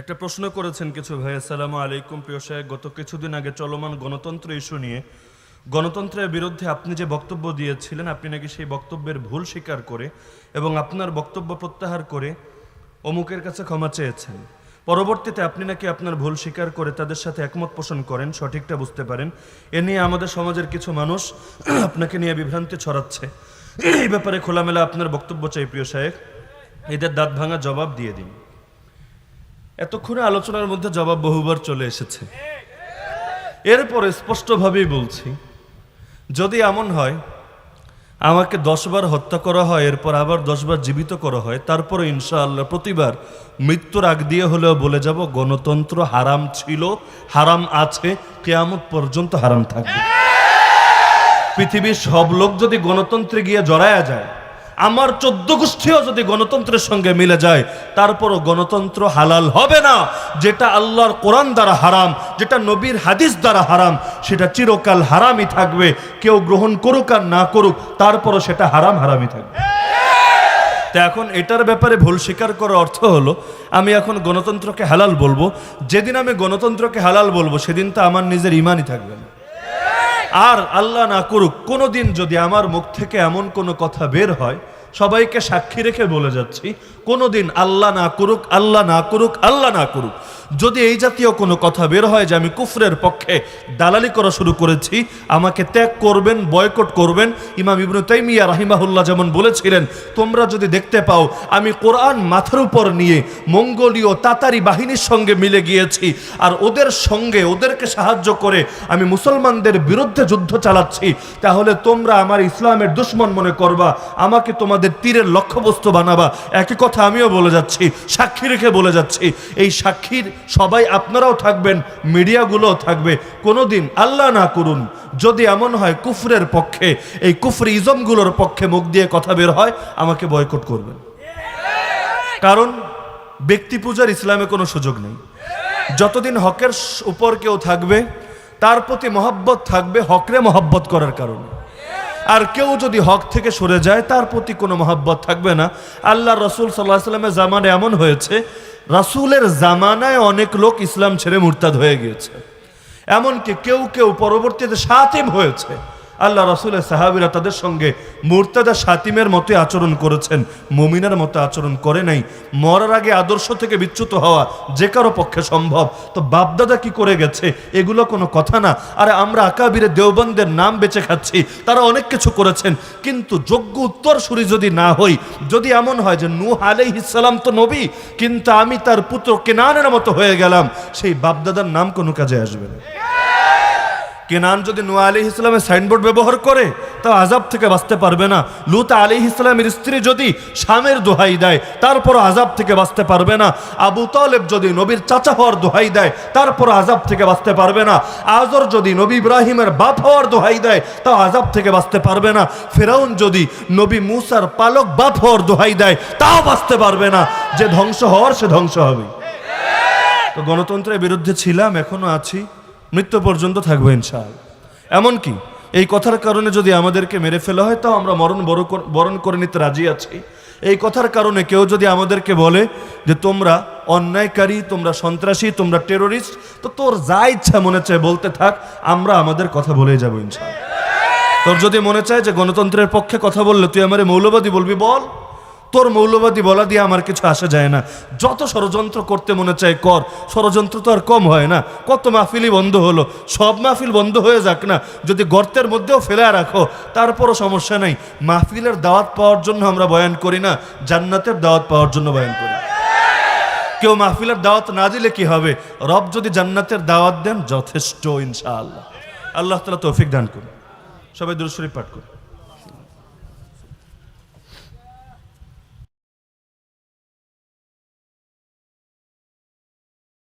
একটা প্রশ্ন করেছেন কিছু ভাই। আসসালামু আলাইকুম প্রিয় সাহেব, গত কিছুদিন আগে চলমান গণতন্ত্র ইস্যু নিয়ে গণতন্ত্রের বিরুদ্ধে আপনি যে বক্তব্য দিয়েছিলেন, আপনি নাকি সেই বক্তব্যের ভুল স্বীকার করে এবং আপনার বক্তব্য প্রত্যাহার করে অমুকের কাছে ক্ষমা চেয়েছেন। পরবর্তীতে আপনি নাকি আপনার ভুল স্বীকার করে তাদের সাথে একমত পোষণ করেন, সঠিকটা বুঝতে পারেন। এ নিয়ে আমাদের সমাজের কিছু মানুষ আপনাকে নিয়ে বিভ্রান্তি ছড়াচ্ছে। এই ব্যাপারে খোলামেলা আপনার বক্তব্য চাই প্রিয় সাহেব। এদের দাঁত ভাঙা জবাব দিয়ে দিন। এতক্ষণে আলোচনার মধ্যে জবাব বহুবার চলে এসেছে। এরপরে স্পষ্টভাবেই বলছি, যদি এমন হয় আমাকে 10 বার হত্যা করা হয়, এরপর আবার 10 বার জীবিত করা হয়, তারপরে ইনশাআল্লাহ প্রতিবার মৃত্যুর আগ দিয়ে হলেও বলে যাব গণতন্ত্র হারাম ছিল, হারাম আছে, কিয়ামত পর্যন্ত হারাম থাকবে। পৃথিবীর সব লোক যদি গণতন্ত্রে গিয়ে জড়ায়া যায়, আমার 14 গোষ্ঠীও যদি গণতন্ত্রের সঙ্গে মিলে যায়, তারপরও গণতন্ত্র হালাল হবে না। যেটা আল্লাহর কোরআন দ্বারা হারাম, যেটা নবীর হাদিস দ্বারা হারাম, সেটা চিরকাল হারামই থাকবে। কেউ গ্রহণ করুক আর না করুক, তারপরও সেটা হারামই থাকবে। তা এখন এটার ব্যাপারে ভুল স্বীকার করার অর্থ হলো আমি এখন গণতন্ত্রকে হালাল বলবো। যেদিন আমি গণতন্ত্রকে হালাল বলবো, সেদিন তো আমার নিজের ঈমানই থাকবে না। আর আল্লাহ না করুক কোনোদিন যদি আমার মুখ থেকে এমন কোনো কথা বের হয়, সবাইকে সাক্ষী রেখে বলে যাচ্ছি, কোনোদিন আল্লাহ না করুক, আল্লাহ না করুক, আল্লাহ না করুক, যদি এই জাতীয় কোনো কথা বের হয় যে আমি কুফরের পক্ষে দালালি করা শুরু করেছি, আমাকে ত্যাগ করবেন, বয়কট করবেন। ইমাম ইবনে তাইমিয়া রাহিমাহুল্লাহ যেমন বলেছিলেন, তোমরা যদি দেখতে পাও আমি কোরআন মাথার উপর নিয়ে মঙ্গোলীয় তাতারি বাহিনীর সঙ্গে মিলে গিয়েছি, আর ওদের সঙ্গে ওদেরকে সাহায্য করে আমি মুসলমানদের বিরুদ্ধে যুদ্ধ চালাচ্ছি, তাহলে তোমরা আমার ইসলামের দুশ্মন মনে করবা, আমাকে তোমাদের তীরের লক্ষ্যবস্তু বানাবা। একই কথা আমিও বলে যাচ্ছি, সাক্ষী রেখে বলে যাচ্ছি। এই সাক্ষীর সবাই আপনারাও থাকবেন, মিডিয়াগুলোও থাকবে। কোনোদিন আল্লাহ না করুন যদি এমন হয় কুফরের পক্ষে, এই কুফরি ইজমগুলোর পক্ষে মুখ দিয়ে কথা বের হয়, আমাকে বয়কট করবেন। কারণ ব্যক্তি পূজার ইসলামে কোনো সুযোগ নেই। যতদিন হকের উপর কেউ থাকবে, তার প্রতি মহব্বত থাকবে হকরে মহব্বত করার কারণে। আর কেউ যদি হক থেকে সরে যায়, তার প্রতি কোনো মহব্বত থাকবে না। আল্লাহ রসুল সাল্লাল্লাহু আলাইহি ওয়াসাল্লামের জামানায় এমন হয়েছে, রাসূলের জামানায় অনেক লোক ইসলাম ছেড়ে মুরতাদ হয়ে গিয়েছে। এমনকি কেউ কেউ পরবর্তীতে শাতিম হয়েছে। আল্লাহ রাসূলের সাহাবীরা তাদের সঙ্গে মুরতাদা শাতিমের মতো আচরণ করেছেন, মুমিনের মতো আচরণ করে নাই। মরার আগে আদর্শ থেকে বিচ্যুত হওয়া যে কারো পক্ষে সম্ভব। তো বাপদাদা কি করে গেছে, এগুলো কোনো কথা না। আরে আমরা আকাবিরে দেওবন্দের নাম বেঁচে খাচ্ছি, তারা অনেক কিছু করেছেন, কিন্তু যোগ্য উত্তরসূরি যদি না হই, যদি এমন হয় যে নূহ আলাইহিস সালাম তো নবী, কিন্তু আমি তার পুত্র কেনানের মতো হয়ে গেলাম, সেই বাপদাদার নাম কোনো কাজে আসবে না। কেনান যদি নূহ আলাইহিস সালামের সাইনবোর্ড ব্যবহার করে, তা আযাব থেকে বাঁচতে পারবে না। লূত আলাইহিস সালামের স্ত্রী যদি শামের দোহাই দেয়, তারপর আযাব থেকে বাঁচতে পারবে না। আবু তালেব যদি নবীর চাচা হওয়ার দোহাই দেয়, তারপর আযাব থেকে বাঁচতে পারবে না। আজর যদি নবী ইব্রাহিমের বাপ হওয়ার দোহাই দেয়, তা আযাব থেকে বাঁচতে পারবে না। ফিরআউন যদি নবী মূসার পালক বাপ হওয়ার দোহাই দেয়, তাও বাঁচতে পারবে না। যে ধ্বংস হওয়ার সে ধ্বংস হবে। তো গণতন্ত্রের বিরুদ্ধে ছিলাম, এখনো আছি, মৃত্যু পর্যন্ত থাকবো ইনশাআল্লাহ। এমনকি এই কথার কারণে যদি আমাদেরকে মেরে ফেলা হয়, তাও আমরা বরণ করে নিতে রাজি আছি। এই কথার কারণে কেউ যদি আমাদেরকে বলে যে তোমরা অন্যায়কারী, তোমরা সন্ত্রাসী, তোমরা টেরোরিস্ট, তো তোর যা ইচ্ছা মনে চায় বলতে থাক, আমরা আমাদের কথা বলেই যাবো ইনশাআল্লাহ। তোর যদি মনে চায় যে গণতন্ত্রের পক্ষে কথা বললে তুই আমারে মৌলবাদী বলবি, বল। তোর মৌলবাদী বলা দিয়ে আমার কিছু আসা যায় না। যত ষড়যন্ত্র করতে মনে চায় কর, ষড়যন্ত্র তো আর কম হয় না। কত মাহফিলই বন্ধ হলো, সব মাহফিল বন্ধ হয়ে যাক না, যদি গর্তের মধ্যেও ফেলে রাখো তারপরও সমস্যা নাই। মাহফিলের দাওয়াত পাওয়ার জন্য আমরা বয়ান করি না, জান্নাতের দাওয়াত পাওয়ার জন্য বয়ান করি। কেউ মাহফিলের দাওয়াত না দিলে কি হবে, রব যদি জান্নাতের দাওয়াত দেন যথেষ্ট ইনশাআল্লাহ। আল্লাহ তাআলা তৌফিক দান করুন। সবাই দুরূদ শরীফ পাঠ করুন।